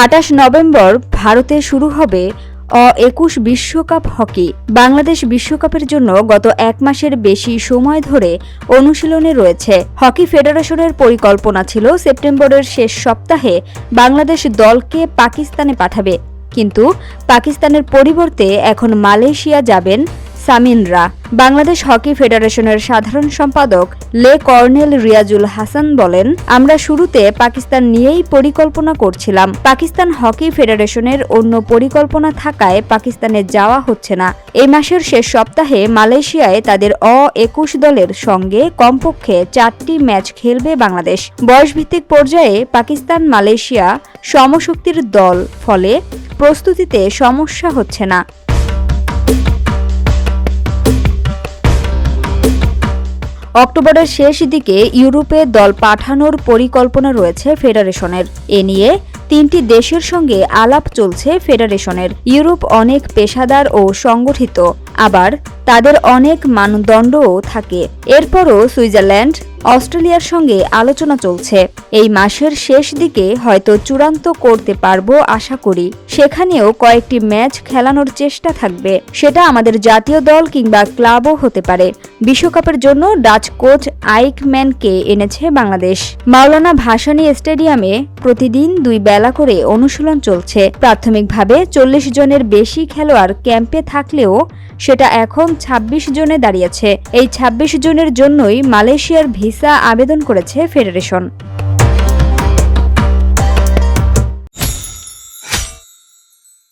২৮ November ভারতে শুরু হবে অ-২১ বিশ্বকাপ হকি। বাংলাদেশ বিশ্বকাপের জন্য গত এক মাসের বেশি সময় ধরে অনুশীলনে রয়েছে। হকি ফেডারেশনের পরিকল্পনা ছিল সেপ্টেম্বরের শেষ সপ্তাহে বাংলাদেশ দলকে পাকিস্তানে পাঠাবে, কিন্তু পাকিস্তানের পরিবর্তে এখন মালয়েশিয়া যাবেন সামিনরা। বাংলাদেশ হকি ফেডারেশনের সাধারণ সম্পাদক লে কর্নেল রিয়াজুল হাসান বলেন, আমরা শুরুতে পাকিস্তান নিয়েই পরিকল্পনা করছিলাম। পাকিস্তান হকি ফেডারেশনের অন্য পরিকল্পনা থাকায় পাকিস্তানে যাওয়া হচ্ছে না। এই মাসের শেষ সপ্তাহে মালয়েশিয়ায় তাদের অ-২১ দলের সঙ্গে কমপক্ষে 4টি ম্যাচ খেলবে বাংলাদেশ। বয়সভিত্তিক পর্যায়ে পাকিস্তান মালয়েশিয়া সমশক্তির দল, ফলে প্রস্তুতিতে সমস্যা হচ্ছে না। অক্টোবরের শেষ দিকে ইউরোপে দল পাঠানোর পরিকল্পনা রয়েছে ফেডারেশনের। এ নিয়ে 3টি দেশের সঙ্গে আলাপ চলছে ফেডারেশনের। ইউরোপ অনেক পেশাদার ও সংগঠিত, আবার তাদের অনেক মানদণ্ডও থাকে। এরপরও সুইজারল্যান্ড, অস্ট্রেলিয়ার সঙ্গে আলোচনা চলছে। এই মাসের শেষ দিকে হয়তো চূড়ান্ত করতে পারবো আশা করি। সেখানেও কয়েকটি ম্যাচ খেলানোর চেষ্টা থাকবে। সেটা আমাদের জাতীয় দল কিংবা ক্লাবও হতে পারে। বিশ্বকাপের জন্য ডাচ কোচ আইকম্যানকে এনেছে বাংলাদেশ। মাওলানা ভাসানী স্টেডিয়ামে প্রতিদিন 2 বেলা করে অনুশীলন চলছে। প্রাথমিকভাবে 40 জনের বেশি খেলোয়াড় ক্যাম্পে থাকলেও সেটা এখন 26 জনে দাঁড়িয়েছে। এই 26 জনের জন্যই মালয়েশিয়ার ভিসা আবেদন করেছে ফেডারেশন।